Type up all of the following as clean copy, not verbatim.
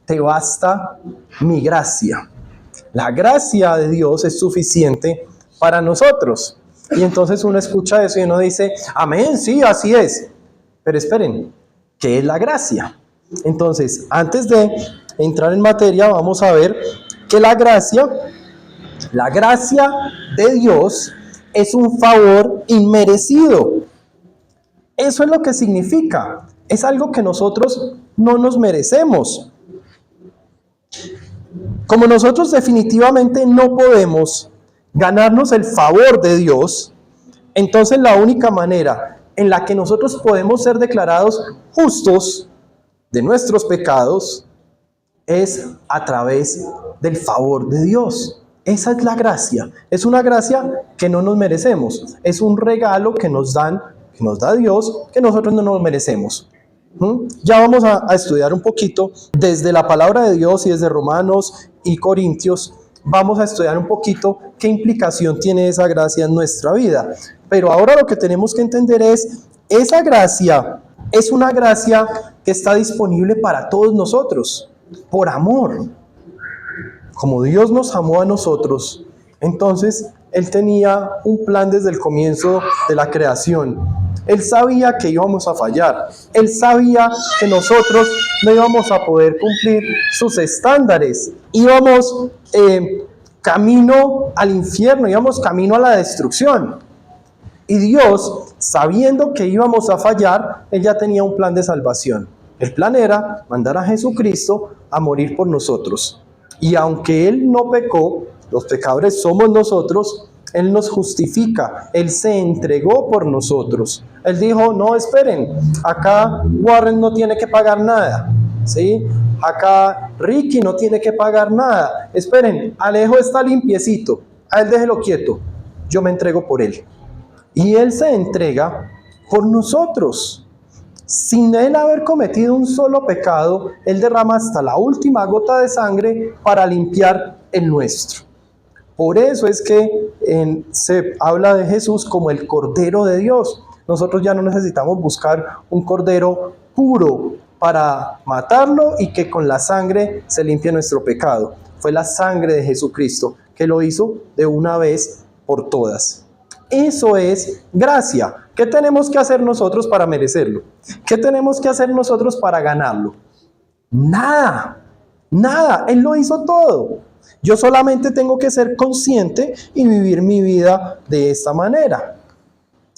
te basta mi gracia. La gracia de Dios es suficiente para nosotros. Y entonces uno escucha eso y uno dice, amén, sí, así es. Pero esperen, ¿qué es la gracia? Entonces, antes de entrar en materia, vamos a ver que la gracia de Dios es un favor inmerecido. Eso es lo que significa. Es algo que nosotros no nos merecemos. Como nosotros definitivamente no podemos ganarnos el favor de Dios, entonces la única manera en la que nosotros podemos ser declarados justos de nuestros pecados es a través del favor de Dios. Esa es la gracia. Es una gracia que no nos merecemos. Es un regalo que nos da Dios, que nosotros no nos merecemos. Ya vamos a estudiar un poquito desde la palabra de Dios y desde Romanos y Corintios. Vamos a estudiar un poquito qué implicación tiene esa gracia en nuestra vida. Pero ahora lo que tenemos que entender es, esa gracia es una gracia que está disponible para todos nosotros, por amor. Como Dios nos amó a nosotros, entonces Él tenía un plan desde el comienzo de la creación. Él sabía que íbamos a fallar. Él sabía que nosotros no íbamos a poder cumplir sus estándares. Íbamos camino al infierno, íbamos camino a la destrucción. Y Dios, sabiendo que íbamos a fallar, Él ya tenía un plan de salvación. El plan era mandar a Jesucristo a morir por nosotros. Y aunque Él no pecó, los pecadores somos nosotros, Él nos justifica, Él se entregó por nosotros. Él dijo, no esperen, acá Warren no tiene que pagar nada, ¿sí? Acá Ricky no tiene que pagar nada. Esperen, Alejo está limpiecito, a él déjelo quieto, yo me entrego por él. Y Él se entrega por nosotros. Sin Él haber cometido un solo pecado, Él derrama hasta la última gota de sangre para limpiar el nuestro. Por eso es que se habla de Jesús como el Cordero de Dios. Nosotros ya no necesitamos buscar un cordero puro para matarlo y que con la sangre se limpie nuestro pecado. Fue la sangre de Jesucristo que lo hizo de una vez por todas. Eso es gracia. ¿Qué tenemos que hacer nosotros para merecerlo? ¿Qué tenemos que hacer nosotros para ganarlo? Nada, nada. Él lo hizo todo. Yo solamente tengo que ser consciente y vivir mi vida de esta manera.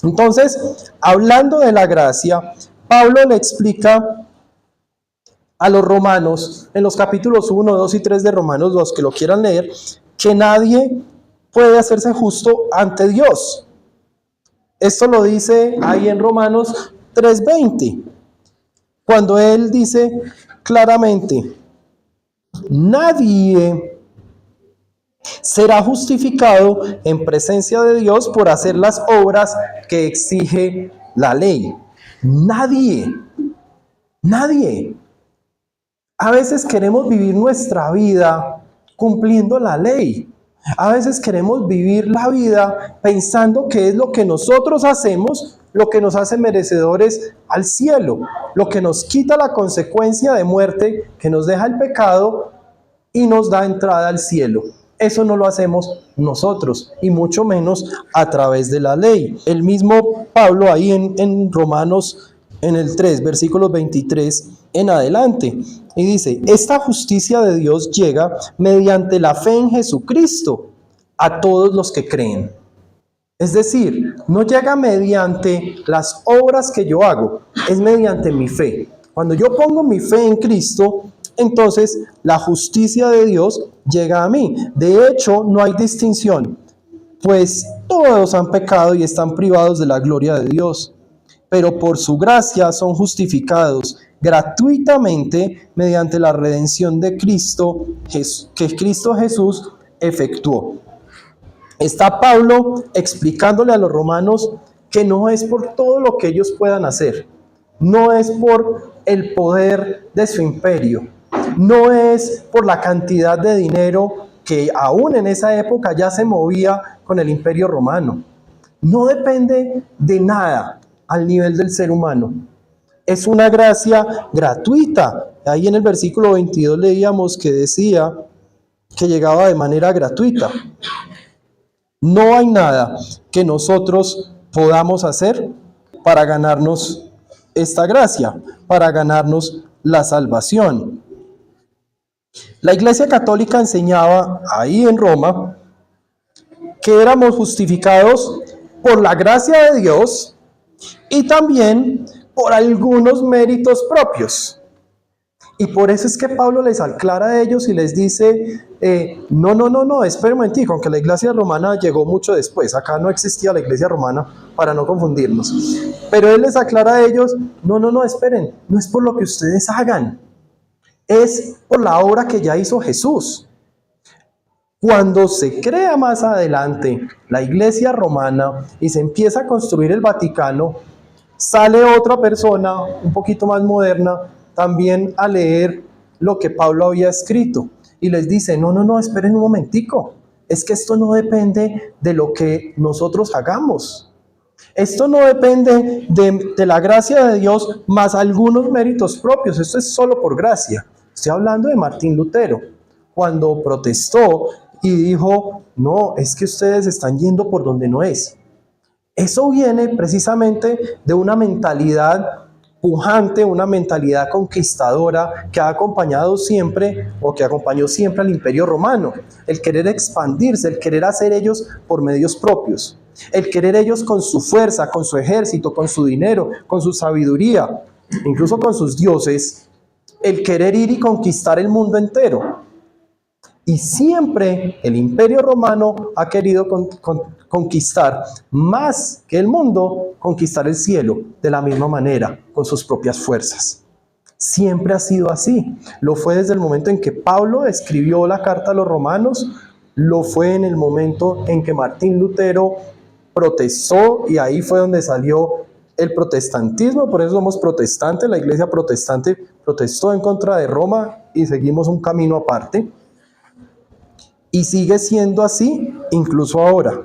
Entonces, hablando de la gracia, Pablo le explica a los romanos, en los capítulos 1, 2 y 3 de Romanos 2, que lo quieran leer, que nadie puede hacerse justo ante Dios. Esto lo dice ahí en Romanos 3:20, cuando él dice claramente, nadie será justificado en presencia de Dios por hacer las obras que exige la ley. Nadie, nadie. A veces queremos vivir nuestra vida cumpliendo la ley. A veces queremos vivir la vida pensando que es lo que nosotros hacemos lo que nos hace merecedores al cielo, lo que nos quita la consecuencia de muerte que nos deja el pecado y nos da entrada al cielo. Eso no lo hacemos nosotros, y mucho menos a través de la ley. El mismo Pablo ahí en Romanos, en el 3, versículos 23 en adelante, y dice, esta justicia de Dios llega mediante la fe en Jesucristo a todos los que creen. Es decir, no llega mediante las obras que yo hago, es mediante mi fe. Cuando yo pongo mi fe en Cristo, entonces la justicia de Dios llega a mí. De hecho, no hay distinción, pues todos han pecado y están privados de la gloria de Dios. Pero por su gracia son justificados gratuitamente mediante la redención de Cristo, que Cristo Jesús efectuó. Está Pablo explicándole a los romanos que no es por todo lo que ellos puedan hacer, no es por el poder de su imperio, no es por la cantidad de dinero que aún en esa época ya se movía con el imperio romano. No depende de nada al nivel del ser humano. Es una gracia gratuita. Ahí en el versículo 22 leíamos que decía que llegaba de manera gratuita. No hay nada que nosotros podamos hacer para ganarnos esta gracia, para ganarnos la salvación. La Iglesia Católica enseñaba ahí en Roma que éramos justificados por la gracia de Dios y también por algunos méritos propios. Y por eso es que Pablo les aclara a ellos y les dice, no, espera un momentico, aunque la iglesia romana llegó mucho después, acá no existía la iglesia romana, para no confundirnos. Pero él les aclara a ellos, no, esperen, no es por lo que ustedes hagan, es por la obra que ya hizo Jesús. Cuando se crea más adelante la iglesia romana y se empieza a construir el Vaticano, sale otra persona un poquito más moderna también a leer lo que Pablo había escrito y les dice, no, esperen un momentico, es que esto no depende de lo que nosotros hagamos, esto no depende de la gracia de Dios más algunos méritos propios, esto es solo por gracia. Estoy hablando de Martín Lutero, cuando protestó y dijo, no, es que ustedes están yendo por donde no es. Eso viene precisamente de una mentalidad pujante, una mentalidad conquistadora que ha acompañado siempre o que acompañó siempre al Imperio Romano. El querer expandirse, el querer hacer ellos por medios propios, el querer ellos con su fuerza, con su ejército, con su dinero, con su sabiduría, incluso con sus dioses, el querer ir y conquistar el mundo entero. Y siempre el Imperio Romano ha querido conquistar más que el mundo, conquistar el cielo de la misma manera, con sus propias fuerzas. Siempre ha sido así. Lo fue desde el momento en que Pablo escribió la carta a los romanos, lo fue en el momento en que Martín Lutero protestó y ahí fue donde salió el protestantismo, por eso somos protestantes, la iglesia protestante protestó en contra de Roma y seguimos un camino aparte. Y sigue siendo así incluso ahora.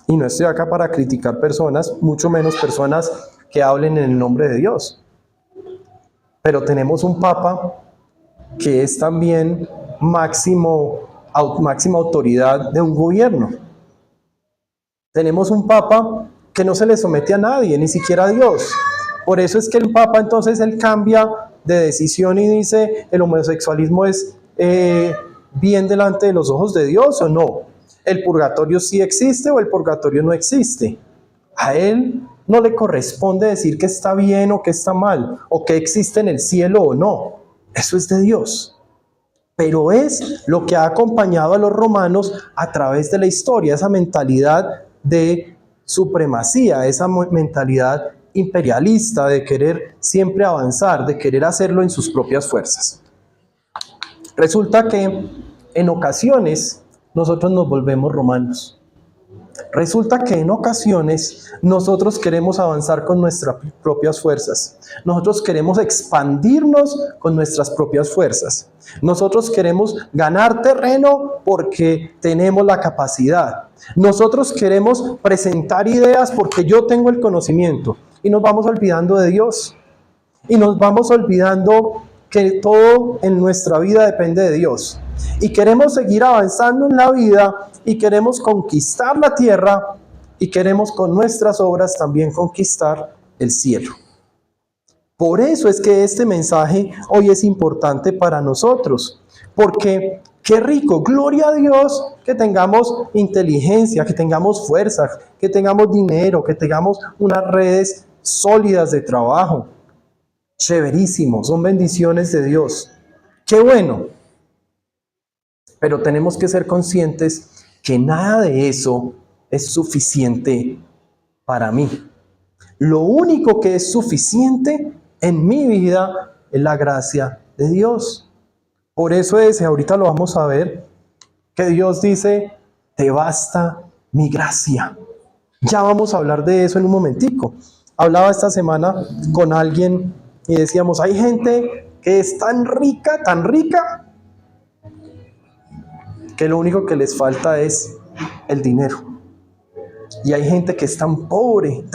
Y no estoy acá para criticar personas, mucho menos personas que hablen en el nombre de Dios. Pero tenemos un Papa que es también máxima autoridad de un gobierno. Tenemos un Papa que no se le somete a nadie, ni siquiera a Dios. Por eso es que el Papa entonces él cambia de decisión y dice, el homosexualismo es bien delante de los ojos de Dios o no. El purgatorio sí existe o el purgatorio no existe. A él no le corresponde decir que está bien o que está mal, o que existe en el cielo o no. Eso es de Dios. Pero es lo que ha acompañado a los romanos a través de la historia, esa mentalidad de supremacía, esa mentalidad imperialista de querer siempre avanzar, de querer hacerlo en sus propias fuerzas. Resulta que en ocasiones nosotros nos volvemos romanos. Resulta que en ocasiones nosotros queremos avanzar con nuestras propias fuerzas. Nosotros queremos expandirnos con nuestras propias fuerzas. Nosotros queremos ganar terreno porque tenemos la capacidad. Nosotros queremos presentar ideas porque yo tengo el conocimiento. Y nos vamos olvidando de Dios. Y nos vamos olvidando que todo en nuestra vida depende de Dios. Y queremos seguir avanzando en la vida y queremos conquistar la tierra y queremos con nuestras obras también conquistar el cielo. Por eso es que este mensaje hoy es importante para nosotros, porque qué rico, gloria a Dios que tengamos inteligencia, que tengamos fuerza, que tengamos dinero, que tengamos unas redes sólidas de trabajo. Chéverísimo, son bendiciones de Dios. Qué bueno. Pero tenemos que ser conscientes que nada de eso es suficiente para mí. Lo único que es suficiente en mi vida es la gracia de Dios. Por eso ahorita lo vamos a ver, que Dios dice, te basta mi gracia. Ya vamos a hablar de eso en un momentico. Hablaba esta semana con alguien y decíamos, hay gente que es tan rica, que lo único que les falta es el dinero. Y hay gente que es tan pobre,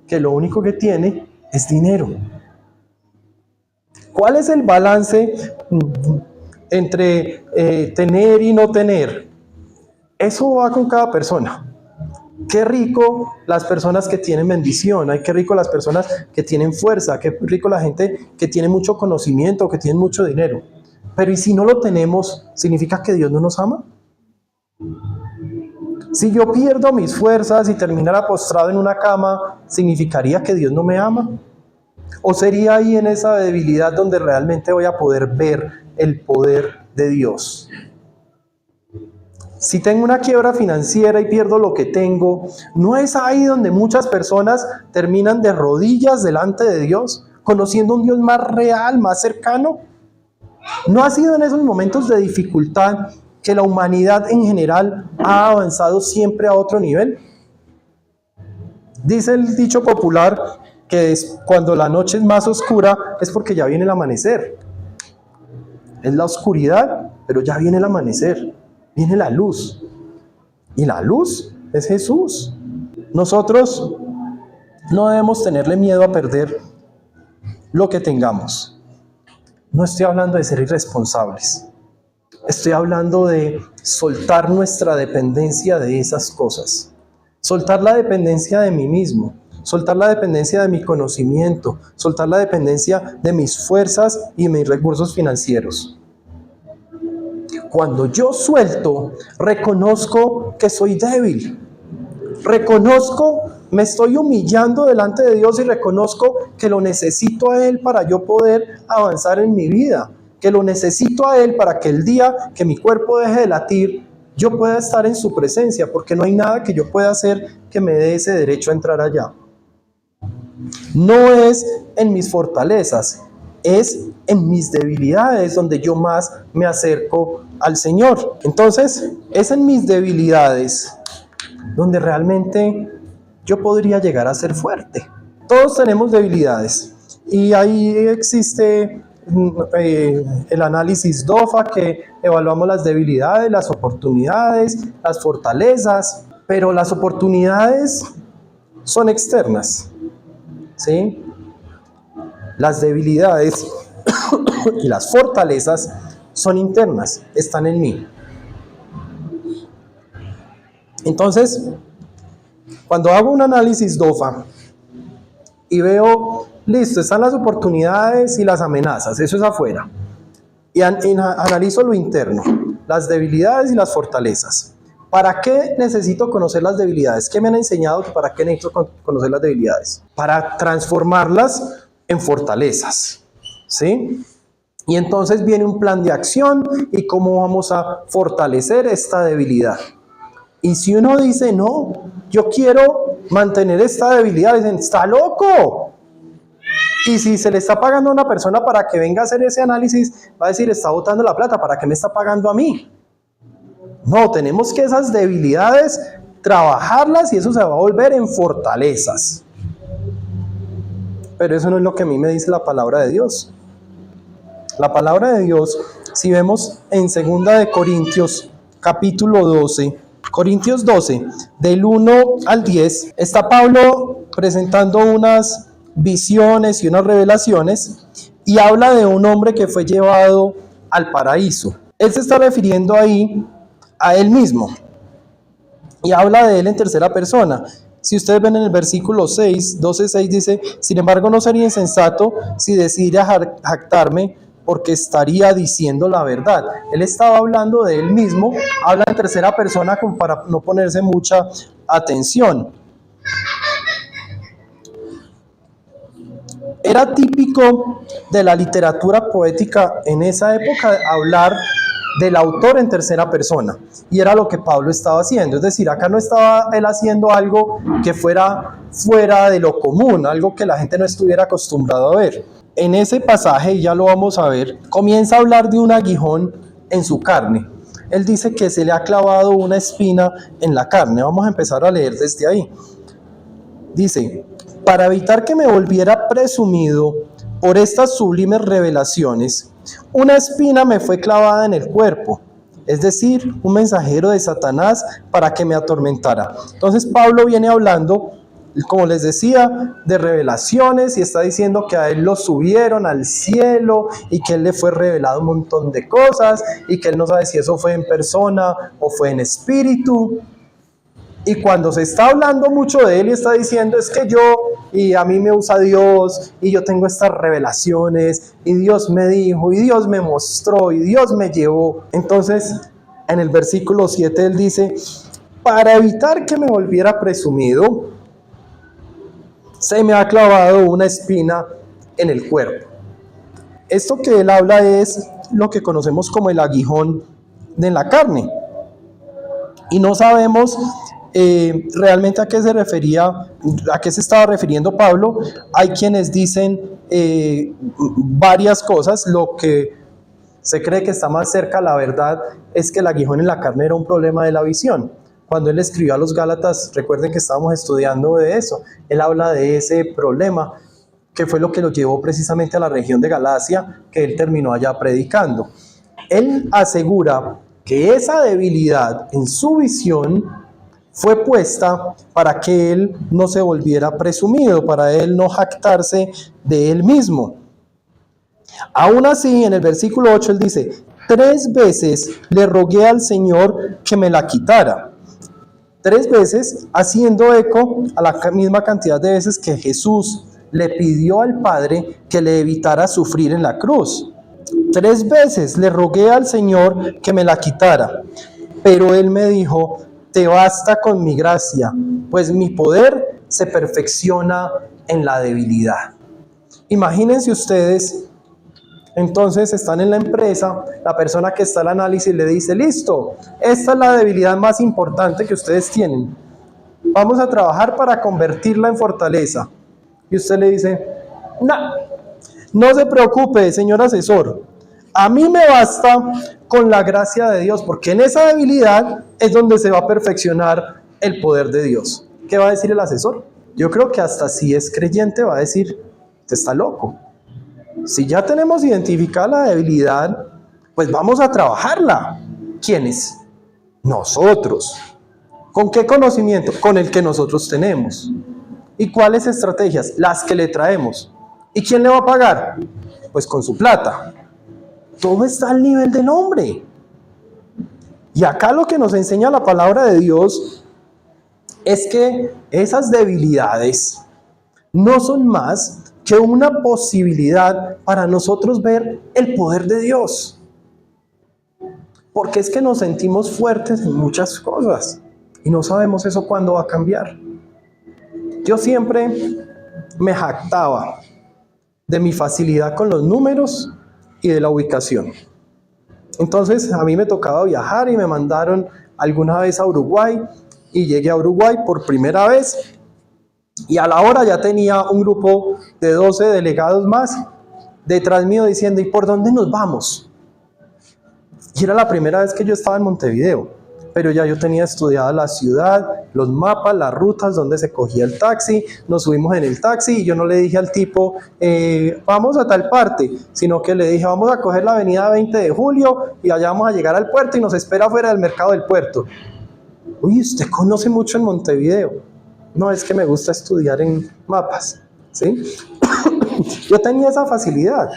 que lo único que tiene es dinero. ¿Cuál es el balance entre tener y no tener? Eso va con cada persona. Qué rico las personas que tienen bendición, ay, qué rico las personas que tienen fuerza, qué rico la gente que tiene mucho conocimiento, que tiene mucho dinero. Pero ¿y si no lo tenemos, significa que Dios no nos ama? Si yo pierdo mis fuerzas y terminara postrado en una cama, ¿significaría que Dios no me ama? ¿O sería ahí en esa debilidad donde realmente voy a poder ver el poder de Dios? Si tengo una quiebra financiera y pierdo lo que tengo, ¿no es ahí donde muchas personas terminan de rodillas delante de Dios, conociendo un Dios más real, más cercano? ¿No ha sido en esos momentos de dificultad que la humanidad en general ha avanzado siempre a otro nivel? Dice el dicho popular que es cuando la noche es más oscura es porque ya viene el amanecer. Es la oscuridad, pero ya viene el amanecer, viene la luz. Y la luz es Jesús. Nosotros no debemos tenerle miedo a perder lo que tengamos. No estoy hablando de ser irresponsables. Estoy hablando de soltar nuestra dependencia de esas cosas. Soltar la dependencia de mí mismo. Soltar la dependencia de mi conocimiento. Soltar la dependencia de mis fuerzas y mis recursos financieros. Cuando yo suelto, reconozco que soy débil. Reconozco, me estoy humillando delante de Dios y reconozco que lo necesito a Él para yo poder avanzar en mi vida. Que lo necesito a Él para que el día que mi cuerpo deje de latir, yo pueda estar en su presencia, porque no hay nada que yo pueda hacer que me dé ese derecho a entrar allá. No es en mis fortalezas, es en mis debilidades donde yo más me acerco al Señor. Entonces, es en mis debilidades donde realmente yo podría llegar a ser fuerte. Todos tenemos debilidades y ahí existe el análisis DOFA, que evaluamos las debilidades, las oportunidades, las fortalezas, pero las oportunidades son externas, ¿sí? Las debilidades y las fortalezas son internas, están en mí. Entonces, cuando hago un análisis DOFA y veo, listo, están las oportunidades y las amenazas, eso es afuera. Y analizo lo interno, las debilidades y las fortalezas. ¿Para qué necesito conocer las debilidades? ¿Qué me han enseñado? ¿Para qué necesito conocer las debilidades? Para transformarlas en fortalezas, ¿sí? Y entonces viene un plan de acción y cómo vamos a fortalecer esta debilidad. Y si uno dice, no, yo quiero mantener esta debilidad, dicen, está loco. Y si se le está pagando a una persona para que venga a hacer ese análisis, va a decir, está botando la plata, ¿para qué me está pagando a mí? No, tenemos que esas debilidades trabajarlas y eso se va a volver en fortalezas. Pero eso no es lo que a mí me dice la palabra de Dios. La palabra de Dios, si vemos en 2 de Corintios, capítulo 12, Corintios 12, del 1 al 10, está Pablo presentando unas visiones y unas revelaciones y habla de un hombre que fue llevado al paraíso. Él se está refiriendo ahí a él mismo y habla de él en tercera persona. Si ustedes ven en el versículo 6, 12:6 dice, sin embargo no sería insensato si decidiera jactarme, porque estaría diciendo la verdad. Él estaba hablando de él mismo, habla en tercera persona como para no ponerse mucha atención. Era típico de la literatura poética en esa época hablar del autor en tercera persona, y era lo que Pablo estaba haciendo. Es decir, acá no estaba él haciendo algo que fuera fuera de lo común, algo que la gente no estuviera acostumbrado a ver. En ese pasaje, y ya lo vamos a ver, comienza a hablar de un aguijón en su carne. Él dice que se le ha clavado una espina en la carne. Vamos a empezar a leer desde ahí. Dice, para evitar que me volviera presumido por estas sublimes revelaciones, una espina me fue clavada en el cuerpo, es decir, un mensajero de Satanás para que me atormentara. Entonces Pablo viene hablando como les decía, de revelaciones, y está diciendo que a él lo subieron al cielo y que él le fue revelado un montón de cosas y que él no sabe si eso fue en persona o fue en espíritu. Y cuando se está hablando mucho de él y está diciendo es que yo, y a mí me usa Dios, y yo tengo estas revelaciones, y Dios me dijo, y Dios me mostró, y Dios me llevó. Entonces, en el versículo 7 él dice, para evitar que me volviera presumido, se me ha clavado una espina en el cuerpo. Esto que él habla es lo que conocemos como el aguijón de la carne. Y no sabemos realmente a qué se refería, a qué se estaba refiriendo Pablo. Hay quienes dicen varias cosas. Lo que se cree que está más cerca a la verdad es que el aguijón en la carne era un problema de la visión. Cuando él escribió a los Gálatas, recuerden que estábamos estudiando de eso, él habla de ese problema, que fue lo que lo llevó precisamente a la región de Galacia, que él terminó allá predicando. Él asegura que esa debilidad en su visión fue puesta para que él no se volviera presumido, para él no jactarse de él mismo. Aún así, en el versículo 8 él dice, 3 veces le rogué al Señor que me la quitara. 3 veces, haciendo eco a la misma cantidad de veces que Jesús le pidió al Padre que le evitara sufrir en la cruz. 3 veces le rogué al Señor que me la quitara, pero Él me dijo, te basta con mi gracia, pues mi poder se perfecciona en la debilidad. Imagínense ustedes, entonces están en la empresa, la persona que está al análisis le dice, listo, esta es la debilidad más importante que ustedes tienen, vamos a trabajar para convertirla en fortaleza. Y usted le dice, no se preocupe, señor asesor, a mí me basta con la gracia de Dios, porque en esa debilidad es donde se va a perfeccionar el poder de Dios. ¿Qué va a decir el asesor? Yo creo que hasta si es creyente va a decir, usted está loco. Si ya tenemos identificada la debilidad, pues vamos a trabajarla. ¿Quiénes? Nosotros. ¿Con qué conocimiento? Con el que nosotros tenemos. ¿Y cuáles estrategias? Las que le traemos. ¿Y quién le va a pagar? Pues con su plata. Todo está al nivel del hombre. Y acá lo que nos enseña la palabra de Dios es que esas debilidades no son más que una posibilidad para nosotros ver el poder de Dios. Porque es que nos sentimos fuertes en muchas cosas y no sabemos eso cuándo va a cambiar. Yo siempre me jactaba de mi facilidad con los números y de la ubicación. Entonces a mí me tocaba viajar y me mandaron alguna vez a Uruguay y llegué a Uruguay por primera vez y a la hora ya tenía un grupo de 12 delegados más detrás mío diciendo, ¿y por dónde nos vamos? Y era la primera vez que yo estaba en Montevideo, pero ya yo tenía estudiada la ciudad, los mapas, las rutas, donde se cogía el taxi, nos subimos en el taxi y yo no le dije al tipo, vamos a tal parte, sino que le dije, vamos a coger la avenida 20 de julio y allá vamos a llegar al puerto y nos espera afuera del mercado del puerto. Uy, usted conoce mucho en Montevideo. No, es que me gusta estudiar en mapas, ¿sí? Yo tenía esa facilidad.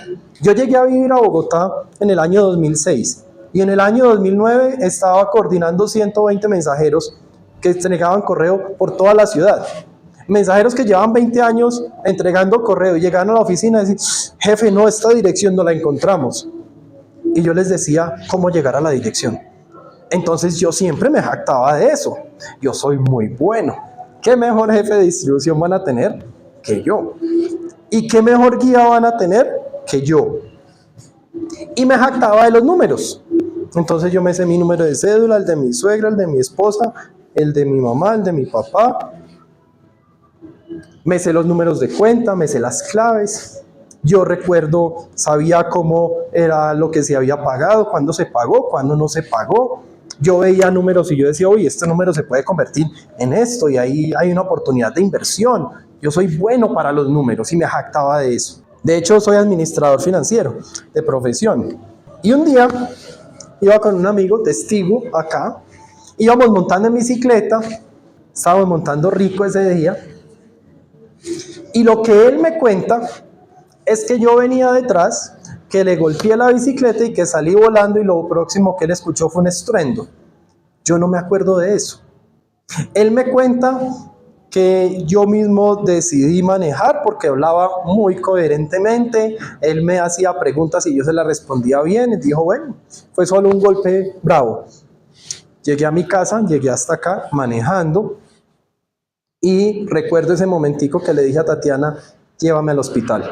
Yo llegué a vivir a Bogotá en el año 2006. Y en el año 2009 estaba coordinando 120 mensajeros que entregaban correo por toda la ciudad. Mensajeros que llevan 20 años entregando correo y llegaban a la oficina y decían, jefe, no, esta dirección no la encontramos. Y yo les decía cómo llegar a la dirección. Entonces yo siempre me jactaba de eso. Yo soy muy bueno. ¿Qué mejor jefe de distribución van a tener que yo? ¿Y qué mejor guía van a tener que yo? Y me jactaba de los números. Entonces yo me sé mi número de cédula, el de mi suegra, el de mi esposa, el de mi mamá, el de mi papá. Me sé los números de cuenta, me sé las claves. Yo recuerdo, sabía cómo era lo que se había pagado, cuándo se pagó, cuándo no se pagó. Yo veía números y yo decía, oye, este número se puede convertir en esto y ahí hay una oportunidad de inversión. Yo soy bueno para los números y me jactaba de eso. De hecho, soy administrador financiero de profesión. Y un día iba con un amigo testigo acá, íbamos montando en bicicleta, estábamos montando rico ese día, Y lo que él me cuenta es que yo venía detrás, que le golpeé la bicicleta y que salí volando y lo próximo que él escuchó fue un estruendo. Yo no me acuerdo de eso. Él me cuenta que yo mismo decidí manejar porque hablaba muy coherentemente, él me hacía preguntas y yo se las respondía bien, y dijo, bueno, fue solo un golpe bravo. Llegué a mi casa, llegué hasta acá manejando y recuerdo ese momentico que le dije a Tatiana, llévame al hospital.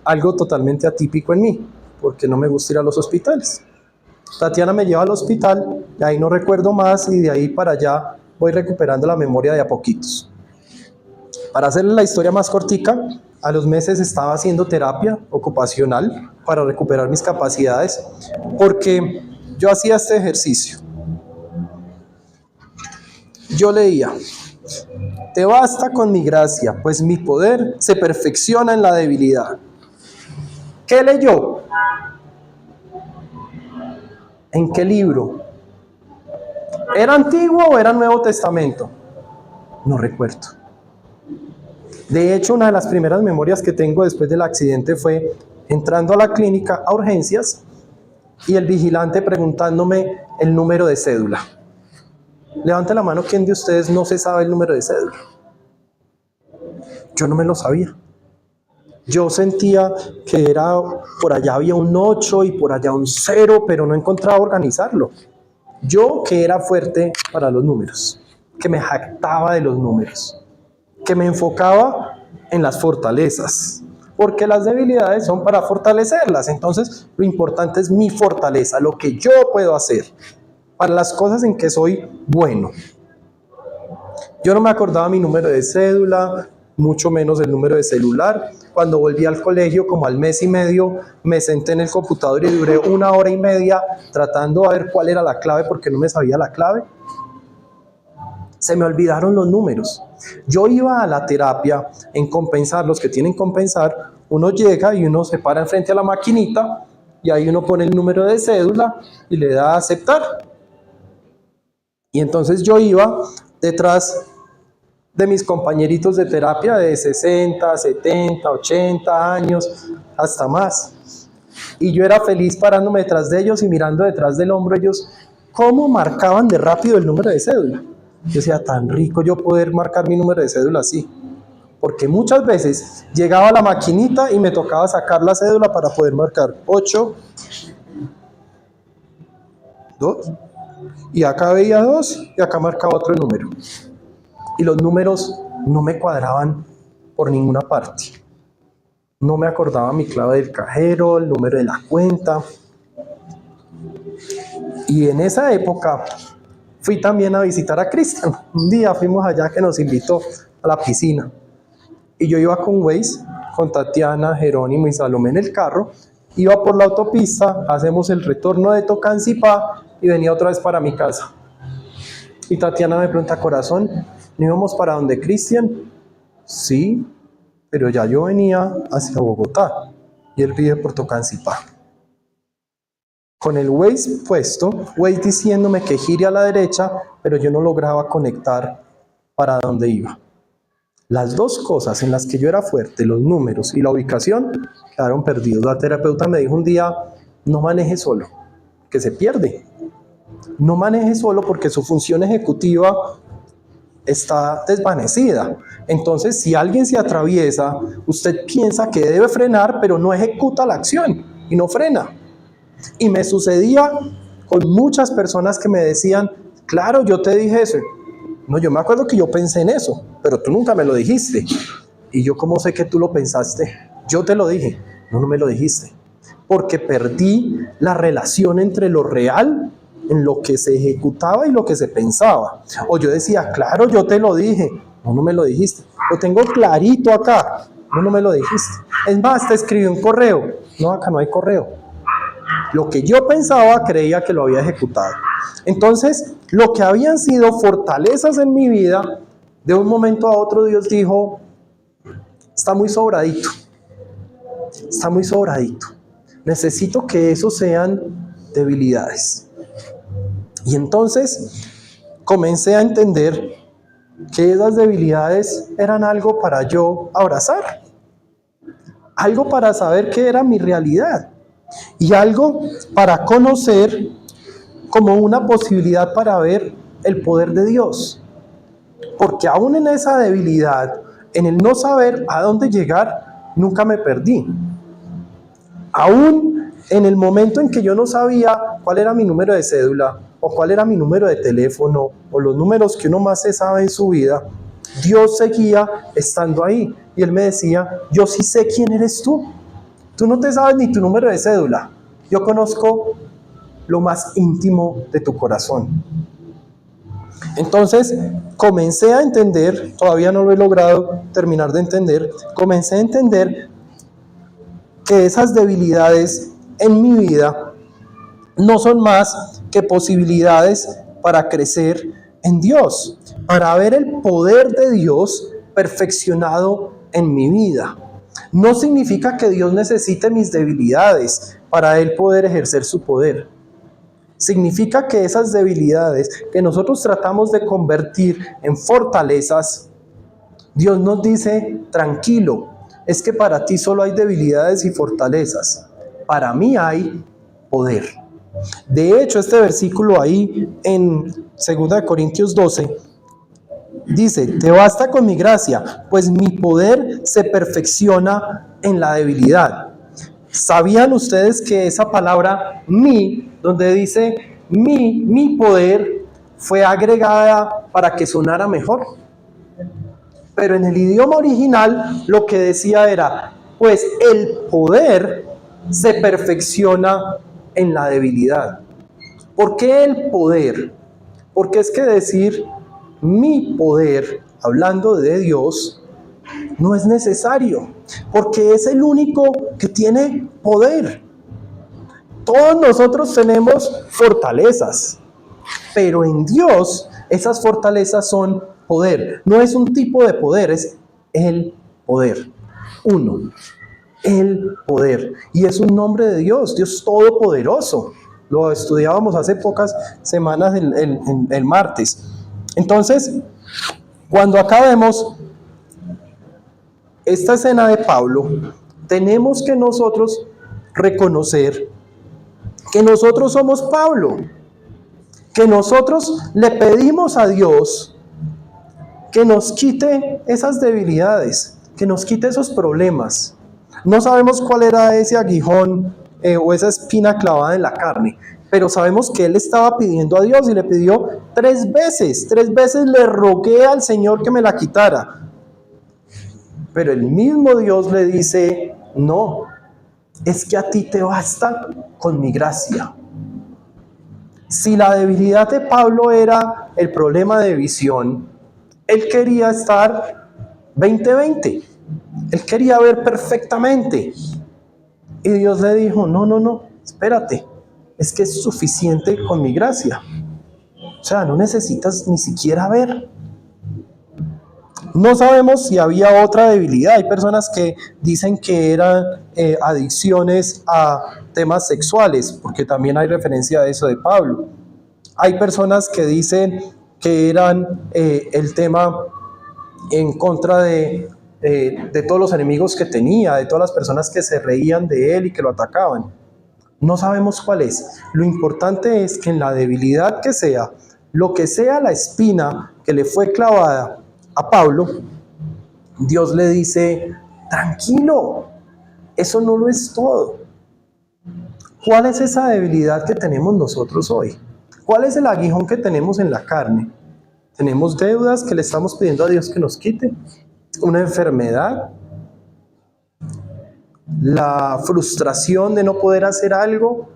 Algo totalmente atípico en mí, porque no me gusta ir a los hospitales. Tatiana me lleva al hospital, y ahí no recuerdo más y de ahí para allá voy recuperando la memoria de a poquitos. Para hacerle la historia más cortica, a los meses estaba haciendo terapia ocupacional para recuperar mis capacidades, porque yo hacía este ejercicio. Yo leía, te basta con mi gracia, pues mi poder se perfecciona en la debilidad. ¿Qué leyó? ¿En qué libro? ¿Era Antiguo o era Nuevo Testamento? No recuerdo. De hecho, una de las primeras memorias que tengo después del accidente fue entrando a la clínica a urgencias y el vigilante preguntándome el número de cédula. Levante la mano, ¿quién de ustedes no se sabe el número de cédula? Yo no me lo sabía. Yo sentía que era, por allá había un 8 y por allá un 0, pero no encontraba organizarlo. Yo que era fuerte para los números, que me jactaba de los números, que me enfocaba en las fortalezas, porque las debilidades son para fortalecerlas. Entonces, lo importante es mi fortaleza, lo que yo puedo hacer, para las cosas en que soy bueno. Yo no me acordaba mi número de cédula, mucho menos el número de celular. Cuando volví al colegio, como al mes y medio, me senté en el computador y duré 1 hora y media tratando de ver cuál era la clave, porque no me sabía la clave. Se me olvidaron los números. Yo iba a la terapia en compensar, los que tienen compensar, uno llega y uno se para enfrente a la maquinita y ahí uno pone el número de cédula y le da a aceptar. Y entonces yo iba detrás de mis compañeritos de terapia de 60, 70, 80 años, hasta más. Y yo era feliz parándome detrás de ellos y mirando detrás del hombro ellos cómo marcaban de rápido el número de cédula. Yo decía, tan rico yo poder marcar mi número de cédula así. Porque muchas veces llegaba a la maquinita y me tocaba sacar la cédula para poder marcar 8, 2, y acá veía 2 y acá marcaba otro número. Y los números no me cuadraban por ninguna parte. No me acordaba mi clave del cajero, el número de la cuenta. Y en esa época fui también a visitar a Cristian. Un día fuimos allá que nos invitó a la piscina. Y yo iba con Waze, con Tatiana, Jerónimo y Salomé en el carro. Iba por la autopista, hacemos el retorno de Tocancipá y venía otra vez para mi casa. Y Tatiana me pregunta, corazón, ¿no íbamos para donde Cristian? Sí, pero ya yo venía hacia Bogotá y él vive por Tocancipá. Con el Waze puesto, Waze diciéndome que gire a la derecha, pero yo no lograba conectar para dónde iba. Las dos cosas en las que yo era fuerte, los números y la ubicación, quedaron perdidos. La terapeuta me dijo un día, no maneje solo, que se pierde. No maneje solo porque su función ejecutiva está desvanecida. Entonces, si alguien se atraviesa, usted piensa que debe frenar, pero no ejecuta la acción y no frena. Y me sucedía con muchas personas que me decían, claro, yo te dije eso. No, yo me acuerdo que yo pensé en eso, pero tú nunca me lo dijiste. Y yo, ¿cómo sé que tú lo pensaste? Yo te lo dije. No, no me lo dijiste. Porque perdí la relación entre lo real, en lo que se ejecutaba y lo que se pensaba. O yo decía, claro, yo te lo dije. No, no me lo dijiste. Lo tengo clarito acá. No, no me lo dijiste. Es más, te escribí un correo. No, acá no hay correo. Lo que yo pensaba, creía que lo había ejecutado. Entonces, lo que habían sido fortalezas en mi vida, de un momento a otro Dios dijo, está muy sobradito. Está muy sobradito. Necesito que eso sean debilidades. Y entonces comencé a entender que esas debilidades eran algo para yo abrazar, algo para saber que era mi realidad y algo para conocer como una posibilidad para ver el poder de Dios. Porque aún en esa debilidad, en el no saber a dónde llegar, nunca me perdí. Aún en el momento en que yo no sabía cuál era mi número de cédula o cuál era mi número de teléfono o los números que uno más se sabe en su vida, Dios seguía estando ahí. Y Él me decía, yo sí sé quién eres tú. Tú no te sabes ni tu número de cédula. Yo conozco lo más íntimo de tu corazón. Entonces comencé a entender, todavía no lo he logrado terminar de entender, comencé a entender que esas debilidades en mi vida no son más que posibilidades para crecer en Dios, para ver el poder de Dios perfeccionado en mi vida. No significa que Dios necesite mis debilidades para Él poder ejercer su poder. Significa que esas debilidades que nosotros tratamos de convertir en fortalezas, Dios nos dice, tranquilo, es que para ti solo hay debilidades y fortalezas. Para mí hay poder. De hecho, este versículo ahí en 2 Corintios 12 dice, te basta con mi gracia, pues mi poder se perfecciona en la debilidad. ¿Sabían ustedes que esa palabra mi, donde dice mi poder, fue agregada para que sonara mejor? Pero en el idioma original lo que decía era, pues el poder se perfecciona en la debilidad. ¿Por qué el poder? Porque es que decir mi poder, hablando de Dios, no es necesario, porque es el único que tiene poder. Todos nosotros tenemos fortalezas, pero en Dios esas fortalezas son poder. No es un tipo de poder, es el poder. Uno, el poder. Y es un nombre de Dios, Dios Todopoderoso. Lo estudiábamos hace pocas semanas el martes. Entonces, cuando acá vemos esta escena de Pablo, tenemos que nosotros reconocer que nosotros somos Pablo, que nosotros le pedimos a Dios que nos quite esas debilidades, que nos quite esos problemas. No sabemos cuál era ese aguijón o esa espina clavada en la carne, pero sabemos que él estaba pidiendo a Dios y le pidió 3 veces. 3 veces le rogué al Señor que me la quitara. Pero el mismo Dios le dice, no, es que a ti te basta con mi gracia. Si la debilidad de Pablo era el problema de visión, él quería estar 20/20. Él quería ver perfectamente. Y Dios le dijo, no, espérate, es que es suficiente con mi gracia. O sea, no necesitas ni siquiera ver. No sabemos si había otra debilidad. Hay personas que dicen que eran adicciones a temas sexuales, porque también hay referencia a eso de Pablo. Hay personas que dicen que eran el tema en contra de todos los enemigos que tenía, de todas las personas que se reían de él y que lo atacaban. No sabemos cuál es. Lo importante es que en la debilidad que sea, lo que sea la espina que le fue clavada a Pablo, Dios le dice, tranquilo, eso no lo es todo. ¿Cuál es esa debilidad que tenemos nosotros hoy? ¿Cuál es el aguijón que tenemos en la carne? ¿Tenemos deudas que le estamos pidiendo a Dios que nos quite? ¿Una enfermedad? ¿La frustración de no poder hacer algo?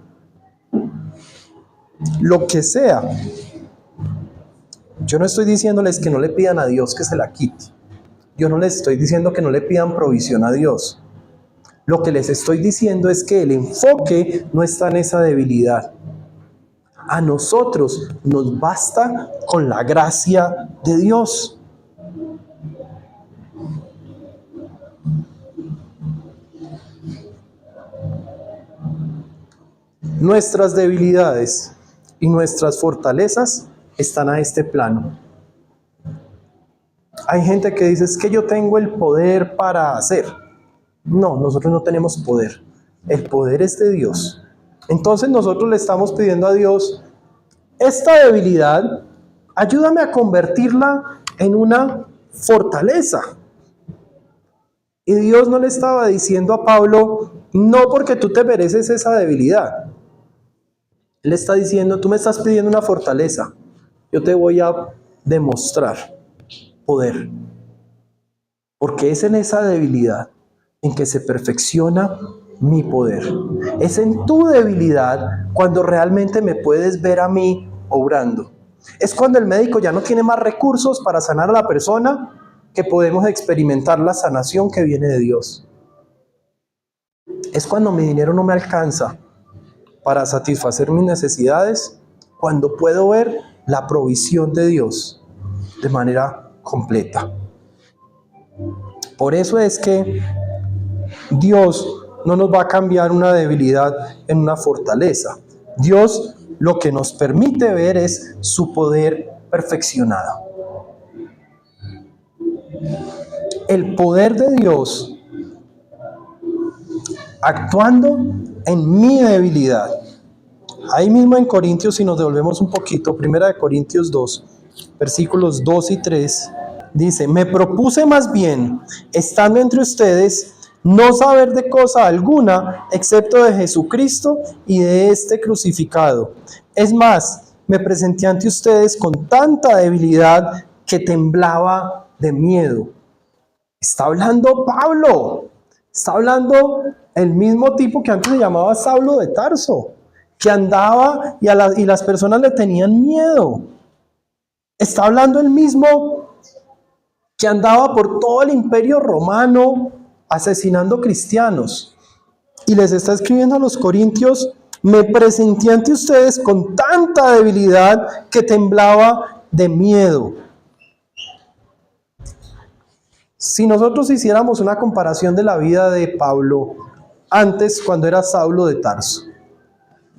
Lo que sea. Yo no estoy diciéndoles que no le pidan a Dios que se la quite. Yo no les estoy diciendo que no le pidan provisión a Dios. Lo que les estoy diciendo es que el enfoque no está en esa debilidad. A nosotros nos basta con la gracia de Dios. Nuestras debilidades y nuestras fortalezas están a este plano. Hay gente que dice, es que yo tengo el poder para hacer. No, nosotros no tenemos poder. El poder es de Dios. Entonces nosotros le estamos pidiendo a Dios, esta debilidad, ayúdame a convertirla en una fortaleza. Y Dios no le estaba diciendo a Pablo, no porque tú te mereces esa debilidad. Él está diciendo, tú me estás pidiendo una fortaleza. Yo te voy a demostrar poder. Porque es en esa debilidad en que se perfecciona mi poder. Es en tu debilidad cuando realmente me puedes ver a mí obrando. Es cuando el médico ya no tiene más recursos para sanar a la persona que podemos experimentar la sanación que viene de Dios. Es cuando mi dinero no me alcanza para satisfacer mis necesidades, cuando puedo ver la provisión de Dios de manera completa. Por eso es que Dios no nos va a cambiar una debilidad en una fortaleza. Dios lo que nos permite ver es su poder perfeccionado. El poder de Dios actuando en mi debilidad. Ahí mismo en Corintios, si nos devolvemos un poquito, 1 Corintios 2, versículos 2 y 3, dice, me propuse más bien, estando entre ustedes, no saber de cosa alguna, excepto de Jesucristo y de este crucificado. Es más, me presenté ante ustedes con tanta debilidad que temblaba de miedo. Está hablando Pablo, está hablando el mismo tipo que antes se llamaba Saulo de Tarso, que andaba y las personas le tenían miedo. Está hablando el mismo que andaba por todo el imperio romano asesinando cristianos. Y les está escribiendo a los corintios, me presenté ante ustedes con tanta debilidad que temblaba de miedo. Si nosotros hiciéramos una comparación de la vida de Pablo antes, cuando era Saulo de Tarso,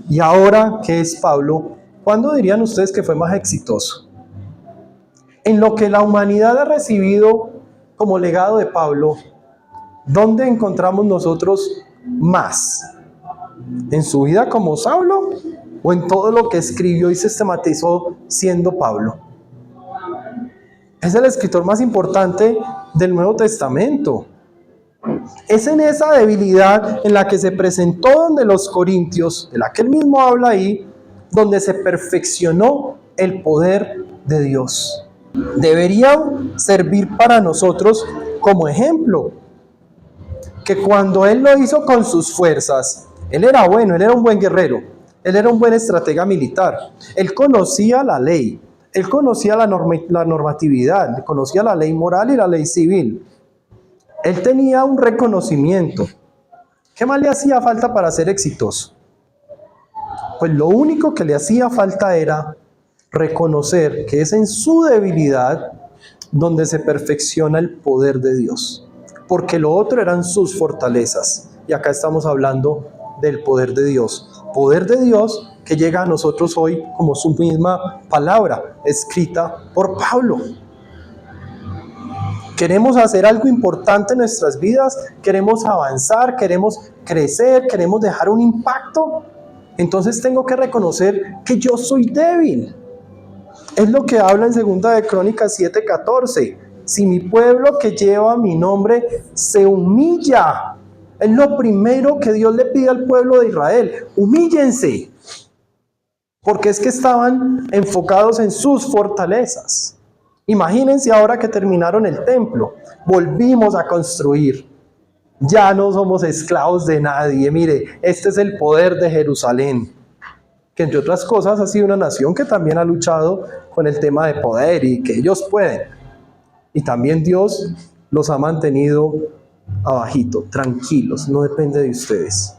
y ahora que es Pablo, ¿cuándo dirían ustedes que fue más exitoso? En lo que la humanidad ha recibido como legado de Pablo, ¿dónde encontramos nosotros más? ¿En su vida como Saulo o en todo lo que escribió y sistematizó siendo Pablo? Es el escritor más importante del Nuevo Testamento. Es en esa debilidad en la que se presentó donde los corintios, de la que él mismo habla ahí, donde se perfeccionó el poder de Dios. Debería servir para nosotros como ejemplo, que cuando él lo hizo con sus fuerzas, él era bueno, él era un buen guerrero, él era un buen estratega militar, él conocía la ley, él conocía la normatividad, conocía la ley moral y la ley civil. Él tenía un reconocimiento. ¿Qué más le hacía falta para ser exitoso? Pues lo único que le hacía falta era reconocer que es en su debilidad donde se perfecciona el poder de Dios. Porque lo otro eran sus fortalezas. Y acá estamos hablando del poder de Dios. Poder de Dios que llega a nosotros hoy como su misma palabra, escrita por Pablo. Queremos hacer algo importante en nuestras vidas, queremos avanzar, queremos crecer, queremos dejar un impacto. Entonces tengo que reconocer que yo soy débil. Es lo que habla en 2 de Crónicas 7:14. Si mi pueblo que lleva mi nombre se humilla, es lo primero que Dios le pide al pueblo de Israel. Humíllense. Porque es que estaban enfocados en sus fortalezas. Imagínense ahora que terminaron el templo, volvimos a construir. Ya no somos esclavos de nadie. Mire, este es el poder de Jerusalén, que entre otras cosas ha sido una nación que también ha luchado con el tema de poder y que ellos pueden. Y también Dios los ha mantenido abajito, tranquilos, no depende de ustedes.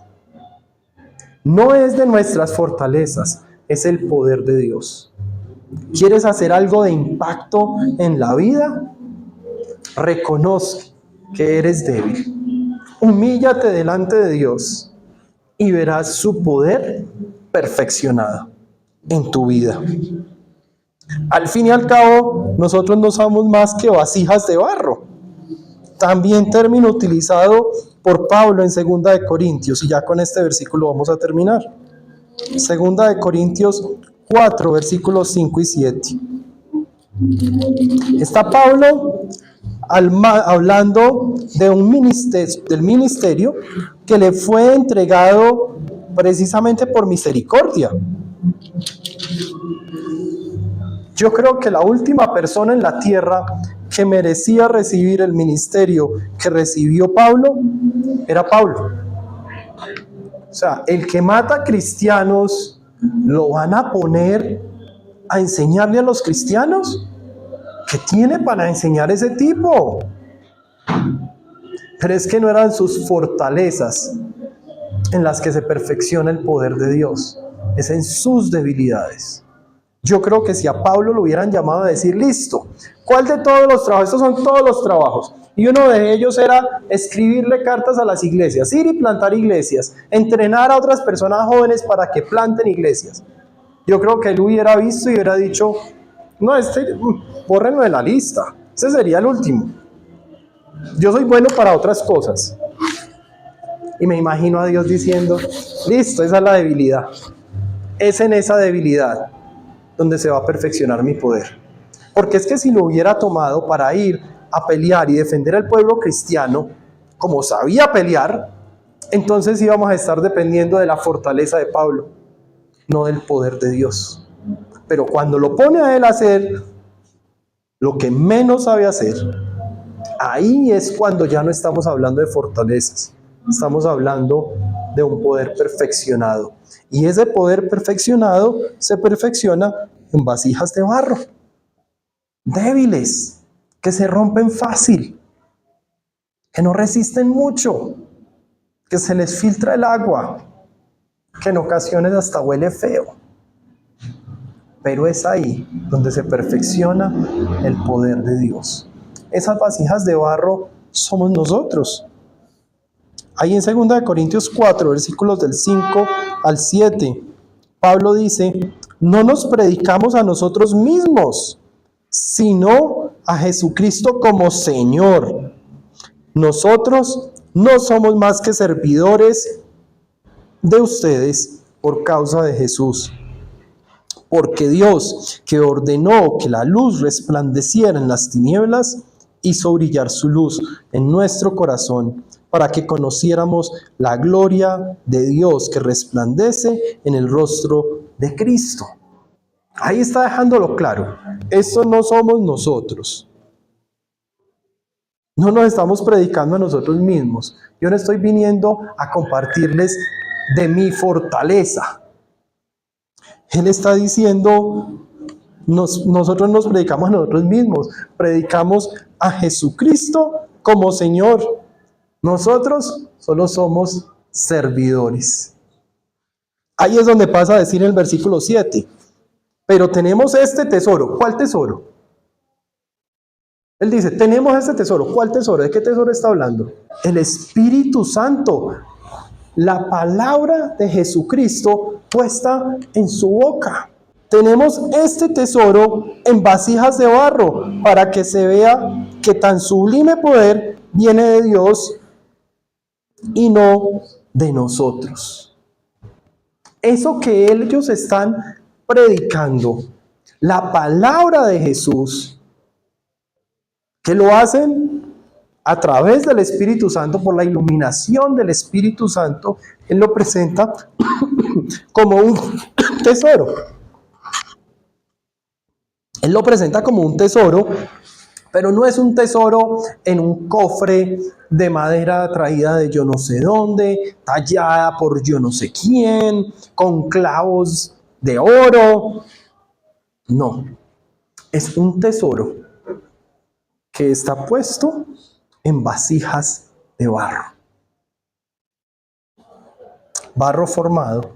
No es de nuestras fortalezas, es el poder de Dios. ¿Quieres hacer algo de impacto en la vida? Reconoce que eres débil. Humíllate delante de Dios y verás su poder perfeccionado en tu vida. Al fin y al cabo, nosotros no somos más que vasijas de barro. También término utilizado por Pablo en 2 de Corintios, y ya con este versículo vamos a terminar. 2 de Corintios 4, versículos 5 y 7. Está Pablo hablando de un ministerio, del ministerio que le fue entregado precisamente por misericordia. Yo creo que la última persona en la tierra que merecía recibir el ministerio que recibió Pablo era Pablo. O sea, el que mata cristianos, ¿lo van a poner a enseñarle a los cristianos? ¿Qué tiene para enseñar ese tipo? Pero es que no eran sus fortalezas en las que se perfecciona el poder de Dios, es en sus debilidades. Yo creo que si a Pablo lo hubieran llamado a decir, listo, ¿cuál de todos los trabajos? Estos son todos los trabajos. Y uno de ellos era escribirle cartas a las iglesias, ir y plantar iglesias, entrenar a otras personas jóvenes para que planten iglesias. Yo creo que él hubiera visto y hubiera dicho, no, bórrenlo de la lista, ese sería el último. Yo soy bueno para otras cosas. Y me imagino a Dios diciendo, listo, esa es la debilidad. Es en esa debilidad donde se va a perfeccionar mi poder. Porque es que si lo hubiera tomado para ir a pelear y defender al pueblo cristiano, como sabía pelear, entonces íbamos a estar dependiendo de la fortaleza de Pablo, no del poder de Dios. Pero cuando lo pone a él a hacer lo que menos sabe hacer, ahí es cuando ya no estamos hablando de fortalezas, estamos hablando de un poder perfeccionado. Y ese poder perfeccionado se perfecciona en vasijas de barro, débiles, que se rompen fácil, que no resisten mucho, que se les filtra el agua, que en ocasiones hasta huele feo. Pero es ahí donde se perfecciona el poder de Dios. Esas vasijas de barro somos nosotros. Ahí en 2 de Corintios 4, versículos del 5 al 7, Pablo dice, no nos predicamos a nosotros mismos, sino a Jesucristo como Señor. Nosotros no somos más que servidores de ustedes por causa de Jesús. Porque Dios, que ordenó que la luz resplandeciera en las tinieblas, hizo brillar su luz en nuestro corazón para que conociéramos la gloria de Dios que resplandece en el rostro de Cristo. Ahí está dejándolo claro. Esto no somos nosotros. No nos estamos predicando a nosotros mismos. Yo no estoy viniendo a compartirles de mi fortaleza. Él está diciendo, nosotros nos predicamos a nosotros mismos, predicamos a Jesucristo como Señor. Nosotros solo somos servidores. Ahí es donde pasa a decir en el versículo 7, pero tenemos este tesoro. ¿Cuál tesoro? Él dice, tenemos este tesoro. ¿Cuál tesoro? ¿De qué tesoro está hablando? El Espíritu Santo. La palabra de Jesucristo puesta en su boca. Tenemos este tesoro en vasijas de barro para que se vea que tan sublime poder viene de Dios y no de nosotros. Eso que ellos están predicando, la palabra de Jesús, que lo hacen a través del Espíritu Santo, por la iluminación del Espíritu Santo, Él lo presenta como un tesoro. Él lo presenta como un tesoro, pero no es un tesoro en un cofre de madera traída de yo no sé dónde, tallada por yo no sé quién, con clavos de oro. No, es un tesoro que está puesto en vasijas de barro. Barro formado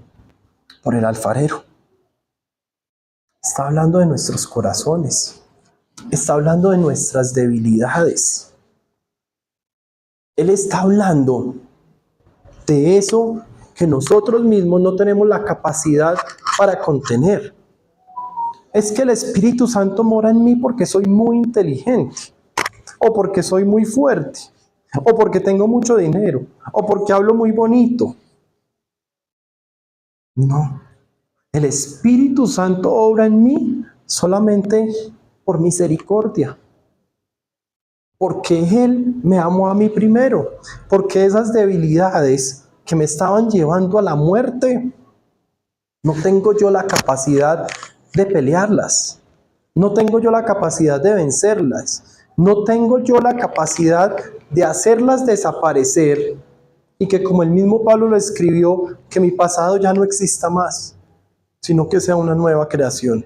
por el alfarero. Está hablando de nuestros corazones. Está hablando de nuestras debilidades. Él está hablando de eso que nosotros mismos no tenemos la capacidad para contener. Es que el Espíritu Santo mora en mí porque soy muy inteligente, o porque soy muy fuerte, o porque tengo mucho dinero, o porque hablo muy bonito. No, el Espíritu Santo obra en mí solamente por misericordia, porque Él me amó a mí primero, porque esas debilidades que me estaban llevando a la muerte, no tengo yo la capacidad de pelearlas, no tengo yo la capacidad de vencerlas, no tengo yo la capacidad de hacerlas desaparecer y que, como el mismo Pablo lo escribió, que mi pasado ya no exista más, sino que sea una nueva creación.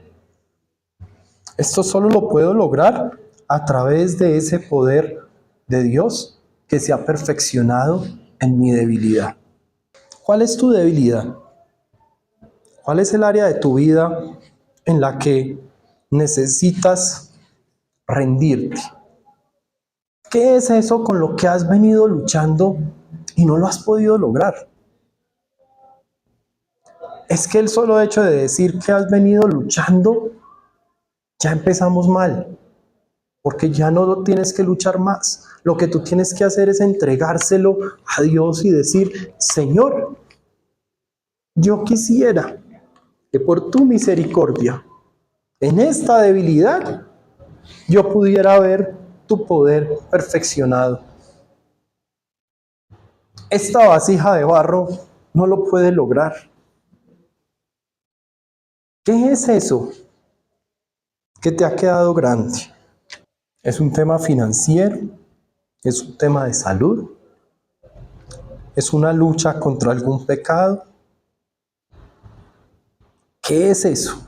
Esto solo lo puedo lograr a través de ese poder de Dios que se ha perfeccionado en mi debilidad. ¿Cuál es tu debilidad? ¿Cuál es el área de tu vida en la que necesitas rendirte? ¿Qué es eso con lo que has venido luchando y no lo has podido lograr? Es que el solo hecho de decir que has venido luchando, ya empezamos mal, porque ya no lo tienes que luchar más. Lo que tú tienes que hacer es entregárselo a Dios y decir: Señor, yo quisiera que por tu misericordia, en esta debilidad, yo pudiera ver tu poder perfeccionado. Esta vasija de barro no lo puede lograr. ¿Qué es eso que te ha quedado grande? ¿Es un tema financiero? ¿Es un tema de salud? ¿Es una lucha contra algún pecado? ¿Qué es eso?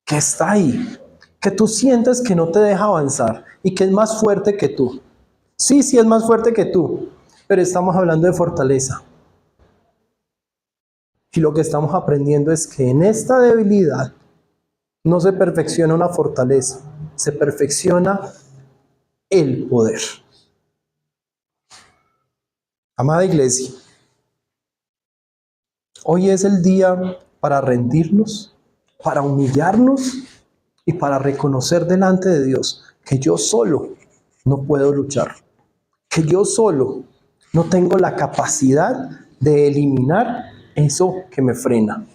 ¿Qué está ahí? Que tú sientes que no te deja avanzar y que es más fuerte que tú. Sí, sí es más fuerte que tú, pero estamos hablando de fortaleza. Y lo que estamos aprendiendo es que en esta debilidad no se perfecciona una fortaleza, se perfecciona el poder. Amada iglesia, hoy es el día para rendirnos, para humillarnos y para reconocer delante de Dios que yo solo no puedo luchar, que yo solo no tengo la capacidad de eliminar eso que me frena.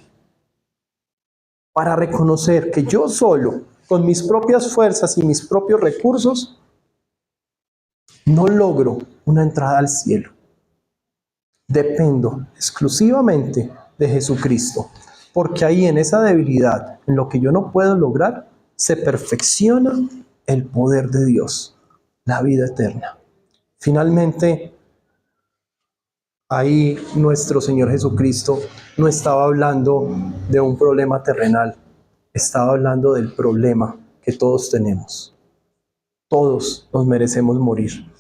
Para reconocer que yo solo, con mis propias fuerzas y mis propios recursos, no logro una entrada al cielo. Dependo exclusivamente de Jesucristo, porque ahí en esa debilidad, en lo que yo no puedo lograr, se perfecciona el poder de Dios, la vida eterna. Finalmente, ahí nuestro Señor Jesucristo no estaba hablando de un problema terrenal, estaba hablando del problema que todos tenemos. Todos nos merecemos morir.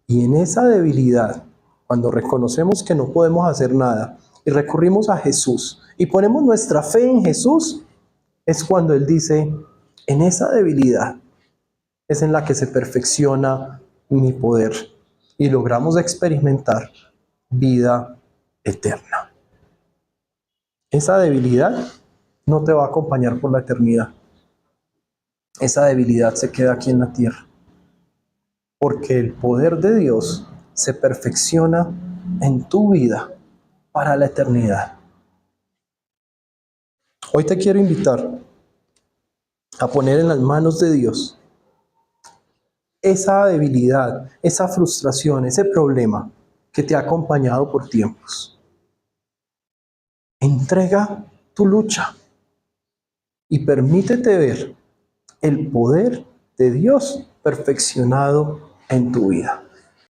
Y en esa debilidad, cuando reconocemos que no podemos hacer nada y recurrimos a Jesús y ponemos nuestra fe en Jesús, es cuando Él dice: en esa debilidad es en la que se perfecciona mi poder y logramos experimentar vida eterna. Esa debilidad no te va a acompañar por la eternidad. Esa debilidad se queda aquí en la tierra, porque el poder de Dios se perfecciona en tu vida para la eternidad. Hoy te quiero invitar a poner en las manos de Dios esa debilidad, esa frustración, ese problema que te ha acompañado por tiempos. Entrega tu lucha y permítete ver el poder de Dios perfeccionado en tu vida.